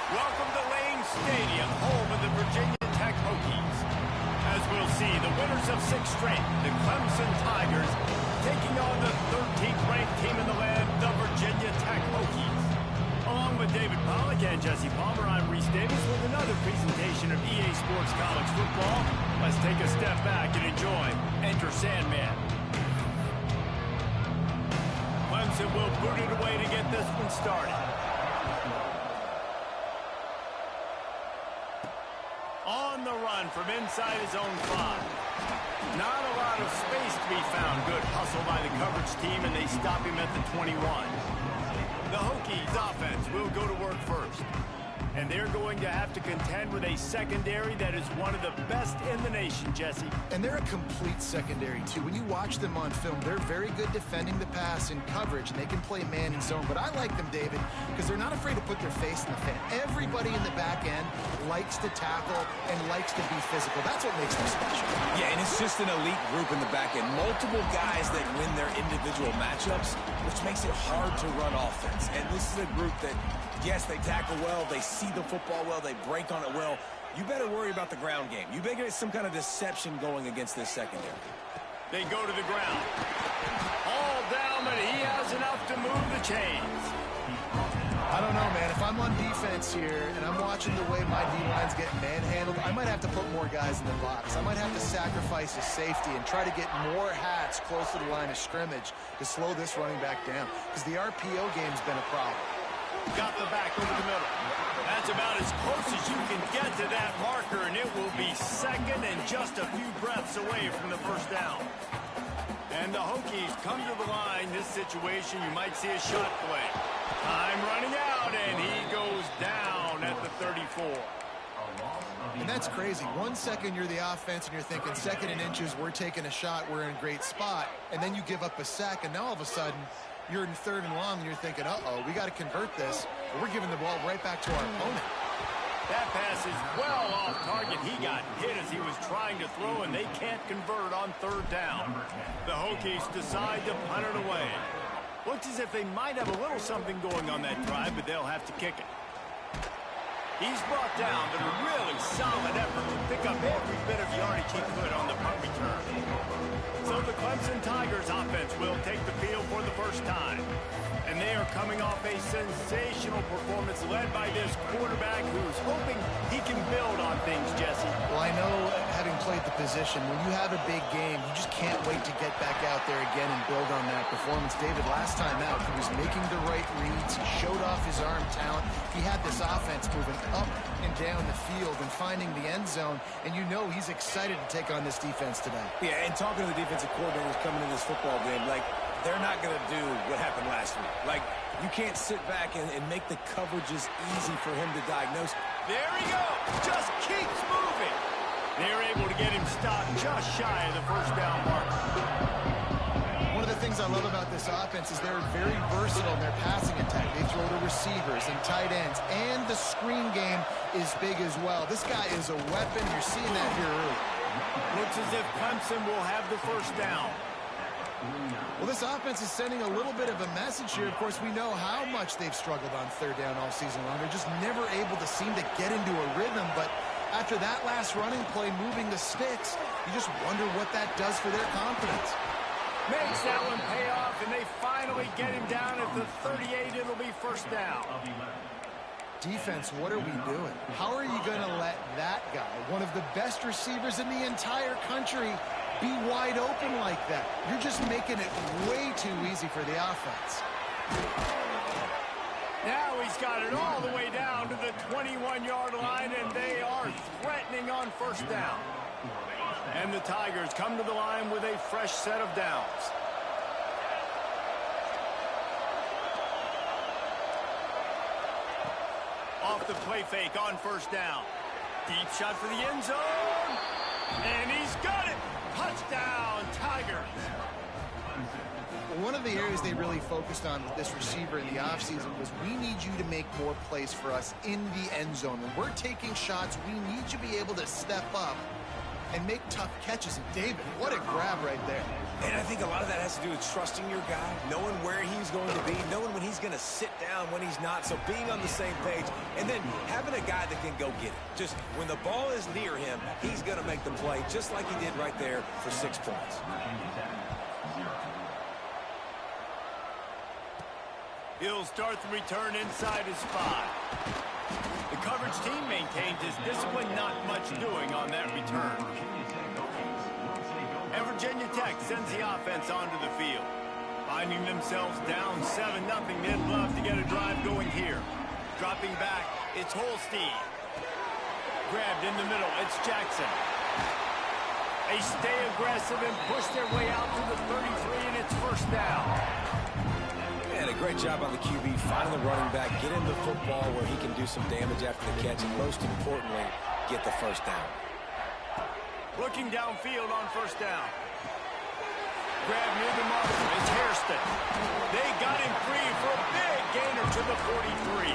Welcome to Lane Stadium, home of the Virginia Tech Hokies. As we'll see, the winners of 6 straight, the Clemson Tigers, taking on the 13th ranked team in the land, the Virginia Tech Hokies. Along with David Pollack and Jesse Palmer, I'm Reese Davis with another presentation of EA Sports College Football. Let's take a step back and enjoy Enter Sandman. Clemson will boot it away to get this one started. On the run from inside his own 5. Not a lot of space to be found. Good hustle by the coverage team, and they stop him at the 21. The Hokies offense will go to work first. And they're going to have to contend with a secondary that is one of the best in the nation, Jesse. And they're a complete secondary, too. When you watch them on film, they're very good defending the pass in coverage, and they can play man and zone. But I like them, David, because they're not afraid to put their face in the fan. Everybody in the back end likes to tackle and likes to be physical. That's what makes them special. Yeah, and it's just an elite group in the back end. Multiple guys that win their individual matchups, which makes it hard to run offense. And this is a group that, yes, they tackle well, they see the football well, they break on it well. You better worry about the ground game. You better get some kind of deception going against this secondary. They go to the ground. All down, but he has enough to move the chains. I don't know, man. If I'm on defense here and I'm watching the way my D-line's getting manhandled, I might have to put more guys in the box. I might have to sacrifice his safety and try to get more hats close to the line of scrimmage to slow this running back down, because the RPO game's been a problem. Got the back over the middle. That's about as close as you can get to that marker, and it will be second and just a few breaths away from the first down. And the Hokies come to the line. This situation, you might see a shot play. Time running out, and he goes down at the 34. And that's crazy. 1 second you're the offense and you're thinking second and inches, we're taking a shot, we're in a great spot. And then you give up a sack, and now all of a sudden you're in third and long, and you're thinking, uh-oh, we got to convert this, or we're giving the ball right back to our opponent. That pass is well off target. He got hit as he was trying to throw, and they can't convert on third down. The Hokies decide to punt it away. Looks as if they might have a little something going on that drive, but they'll have to kick it. He's brought down, but a really solid effort to pick up every bit of yardage he could on the punt return. So the Clemson Tigers offense will take the field for the first time. And they are coming off a sensational performance led by this quarterback who's hoping he can build on things, Jesse. Well, I know, having played the position, when you have a big game, you just can't wait to get back out there again and build on that performance. David, last time out, he was making the right reads. He showed off his arm talent. He had this offense moving up and down the field and finding the end zone. And you know he's excited to take on this defense today. Yeah, and talking to the defensive coordinators coming in this football game, like, they're not going to do what happened last week. Like, you can't sit back and make the coverages easy for him to diagnose. There he goes. Just keeps moving. They're able to get him stopped just shy of the first down mark. One of the things I love about this offense is they're very versatile in their passing attack. They throw to receivers and tight ends, and the screen game is big as well. This guy is a weapon. You're seeing that here early. Looks as if Clemson will have the first down. Well, this offense is sending a little bit of a message here. Of course, we know how much they've struggled on third down all season long. They're just never able to seem to get into a rhythm. But after that last running play, moving the sticks, you just wonder what that does for their confidence. Makes that one pay off, and they finally get him down at the 38. It'll be first down. Defense, what are we doing? How are you going to let that guy, one of the best receivers in the entire country, be wide open like that? You're just making it way too easy for the offense. Now he's got it all the way down to the 21-yard line, and they are threatening on first down. And the Tigers come to the line with a fresh set of downs. Off the play fake on first down. Deep shot for the end zone. And he's got it. Touchdown, Tigers. One of the areas they really focused on with this receiver in the offseason was, we need you to make more plays for us in the end zone. When we're taking shots, we need you to be able to step up and make tough catches. And David, what a grab right there. And I think a lot of that has to do with trusting your guy, knowing where he's going to be, knowing when he's going to sit down, when he's not. So being on the same page, and then having a guy that can go get it. Just when the ball is near him, he's going to make the play, just like he did right there for 6 points. He'll start the return inside his 5. The coverage team maintains his discipline, not much doing on that return. And Virginia Tech sends the offense onto the field. Finding themselves down 7-0, they'd love to get a drive going here. Dropping back, it's Holstein. Grabbed in the middle, it's Jackson. They stay aggressive and push their way out to the 33, and it's first down. And a great job on the QB, finding the running back, get him the football where he can do some damage after the catch, and most importantly, get the first down. Looking downfield on first down. Grab near the marker. It's Hairston. They got him free for a big gainer to the 43.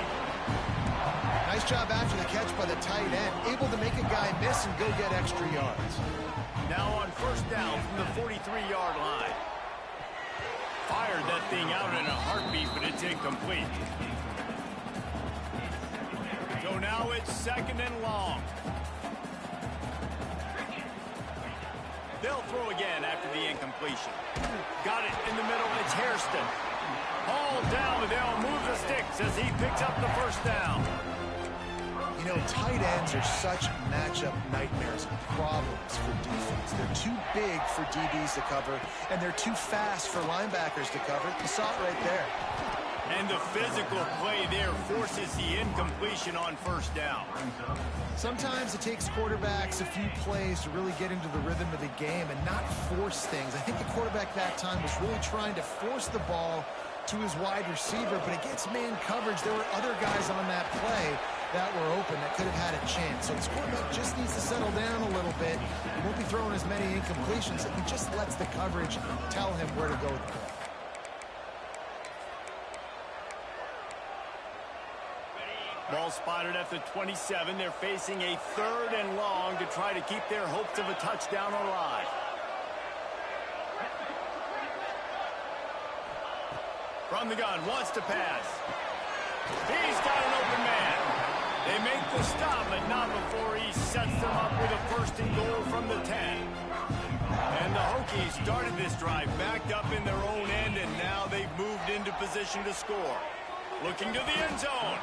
Nice job after the catch by the tight end. Able to make a guy miss and go get extra yards. Now on first down from the 43-yard line. Fired that thing out in a heartbeat, but it's incomplete. So now it's 2nd and long. They'll throw again after the incompletion. Got it in the middle. It's Hairston. Hauled down, but they'll move the sticks as he picks up the first down. You know, tight ends are such matchup nightmares and problems for defense. They're too big for DBs to cover, and they're too fast for linebackers to cover. You saw it right there. And the physical play there forces the incompletion on first down. Sometimes it takes quarterbacks a few plays to really get into the rhythm of the game and not force things. I think the quarterback that time was really trying to force the ball to his wide receiver, but against man coverage, there were other guys on that play that were open that could have had a chance. So this quarterback just needs to settle down a little bit. He won't be throwing as many incompletions. He just lets the coverage tell him where to go with the ball. Ball spotted at the 27. They're facing a 3rd and long to try to keep their hopes of a touchdown alive. From the gun, wants to pass. He's got an open man. They make the stop, but not before he sets them up with a 1st and goal from the 10. And the Hokies started this drive backed up in their own end, and now they've moved into position to score. Looking to the end zone.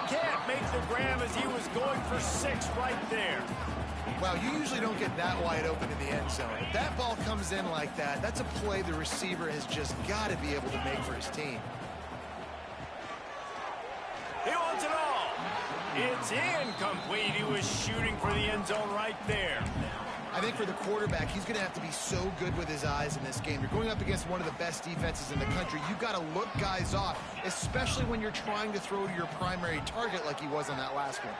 Can't make the grab as he was going for 6 right there. Wow, you usually don't get that wide open in the end zone. If that ball comes in like that, that's a play the receiver has just got to be able to make for his team. He wants it all. It's incomplete. He was shooting for the end zone right there. I think for the quarterback, he's going to have to be so good with his eyes in this game. You're going up against one of the best defenses in the country. You've got to look guys off, especially when you're trying to throw to your primary target like he was on that last one.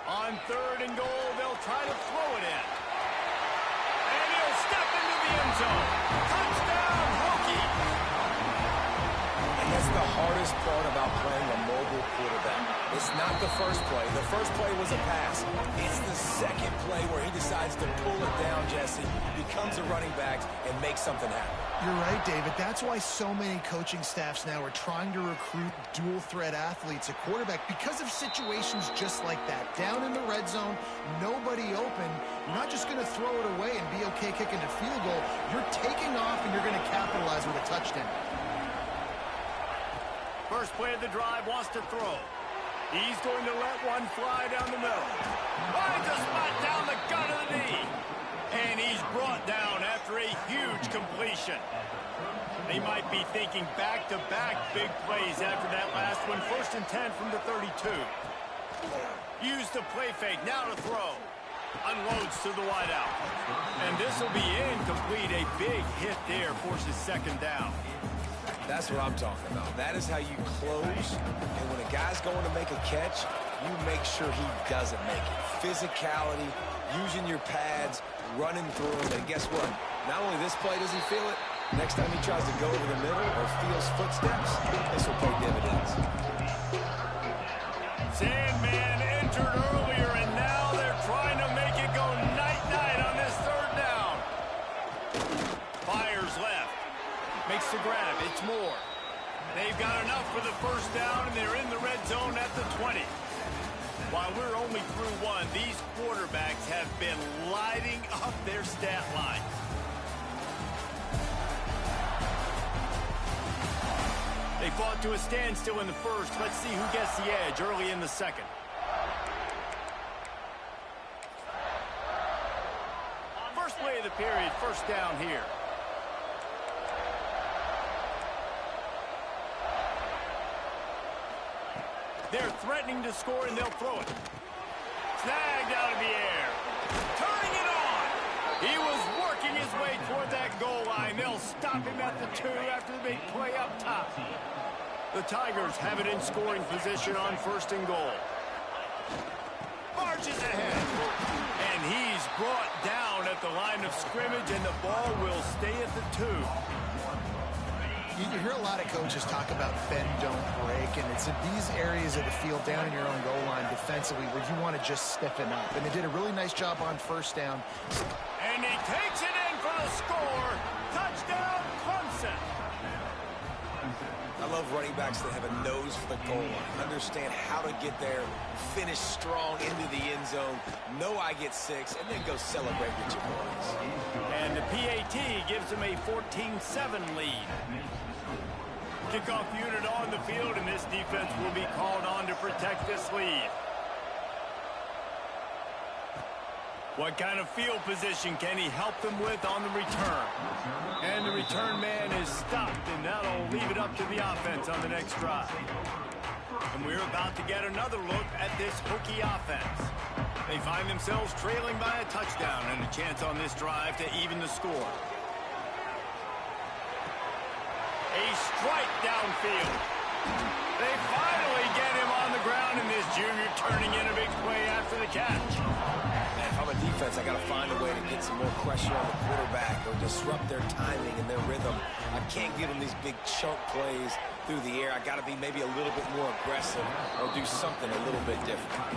On 3rd and goal, they'll try to throw it in. And he'll step into the end zone. Touchdown, Hokie! And that's the hardest part about playing a mobile quarterback. It's not the first play. The first play was a pass. It's the second play where he decides to pull it down, Jesse, becomes a running back, and makes something happen. You're right, David. That's why so many coaching staffs now are trying to recruit dual-threat athletes at quarterback because of situations just like that. Down in the red zone, nobody open. You're not just going to throw it away and be okay kicking a field goal. You're taking off, and you're going to capitalize with a touchdown. First play of the drive, wants to throw. He's going to let one fly down the middle. Finds a spot down the gut of the knee. And he's brought down after a huge completion. They might be thinking back-to-back big plays after that last one. 1st and 10 from the 32. Use the play fake, now to throw. Unloads to the wideout. And this will be incomplete. A big hit there forces 2nd down. That's what I'm talking about. That is how you close. And when a guy's going to make a catch, you make sure he doesn't make it. Physicality, using your pads, running through him. And guess what? Not only this play does he feel it, next time he tries to go over the middle or feels footsteps, this will pay dividends. Sandman entered earlier, and now they're trying to make it go night-night on this third down. Fires left. Makes the grab. It's more. They've got enough for the first down, and they're in the red zone at the 20. While we're only through one, these quarterbacks have been lighting up their stat line. They fought to a standstill in the first. Let's see who gets the edge early in the second. First play of the period, first down here. They're threatening to score, and they'll throw it. Snagged out of the air. Turning it on. He was working his way toward that goal line. They'll stop him at the 2 after the big play up top. The Tigers have it in scoring position on first and goal. Marches ahead. And he's brought down at the line of scrimmage, and the ball will stay at the 2. You hear a lot of coaches talk about bend, don't break, and it's in these areas of the field down in your own goal line defensively where you want to just stiffen up. And they did a really nice job on first down. And he takes it in for the score. Touchdown, Clemson. I love running backs that have a nose for the goal line, understand how to get there, finish strong into the end zone, know I get 6, and then go celebrate with your boys. And the PAT gives them a 14-7 lead. Kickoff unit on the field, and this defense will be called on to protect this lead. What kind of field position can he help them with on the return? And the return man is stopped, and that'll leave it up to the offense on the next drive. And we're about to get another look at this Hokie offense. They find themselves trailing by a touchdown and a chance on this drive to even the score. A strike downfield. They finally get him on the ground, and this junior turning in a big play after the catch. And if I'm a defense, I got to find a way to get some more pressure on the quarterback or disrupt their timing and their rhythm. I can't give them these big chunk plays through the air. I got to be maybe a little bit more aggressive or do something a little bit different.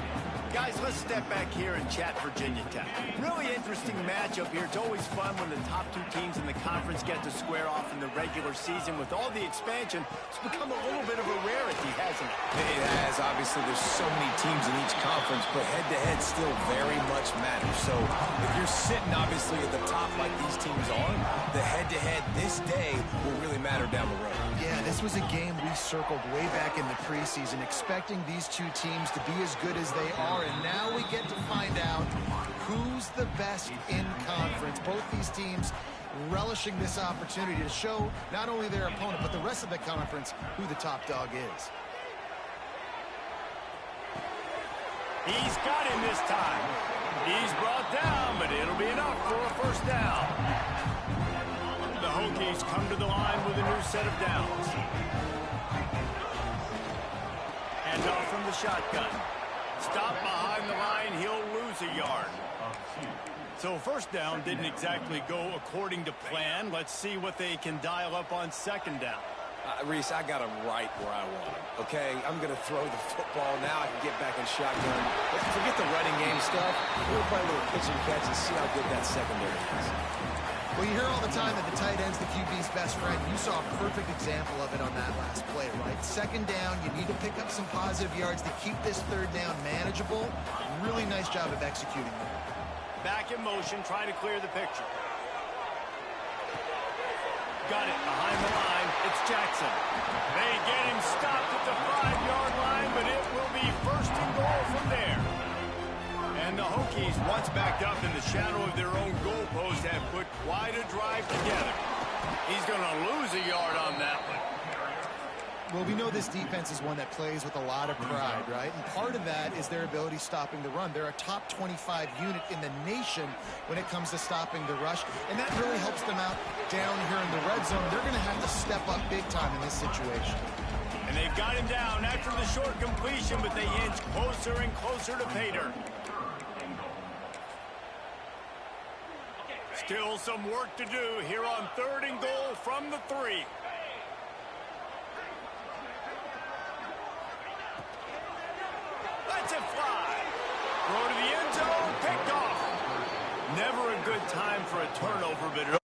Guys, let's step back here and chat Virginia Tech. Really interesting matchup here. It's always fun when the top 2 teams in the conference get to square off in the regular season. With all the expansion, it's become a little bit of a rarity, hasn't it? It has. Obviously, there's so many teams in each conference, but head-to-head still very much matters. So if you're sitting, obviously, at the top like these teams are, the head-to-head this day will really matter down the road. Yeah, this was a game we circled way back in the preseason, expecting these 2 teams to be as good as they are, and now we get to find out who's the best in conference. Both these teams relishing this opportunity to show not only their opponent, but the rest of the conference who the top dog is. He's got him this time. He's brought down, but it'll be enough for a first down. The Hokies come to the line with a new set of downs. And off from the shotgun. Stop behind the line, he'll lose a yard. So first down didn't exactly go according to plan. Let's see what they can dial up on second down. Reese, I got him right where I want him, okay? I'm going to throw the football. Now I can get back in shotgun. Forget the running game stuff. We'll play a little pitch and catch and see how good that secondary is. Well, you hear all the time that the tight end's the QB's best friend. You saw a perfect example of it on that last play, right? Second down, you need to pick up some positive yards to keep this third down manageable. Really nice job of executing that. Back in motion, trying to clear the picture. Got it behind the line. It's Jackson. They get him stopped at the 5-yard line, but it will be first and goal from there. And the Hokies, once backed up in the shadow of their own goalpost, have put quite a drive together. He's going to lose a yard on that one. Well, we know this defense is one that plays with a lot of pride, right? And part of that is their ability stopping the run. They're a top 25 unit in the nation when it comes to stopping the rush, and that really helps them out down here in the red zone. They're going to have to step up big time in this situation. And they've got him down after the short completion, but they inch closer and closer to Pater. Still some work to do here on third and goal from the 3. never a good time for a turnover, but it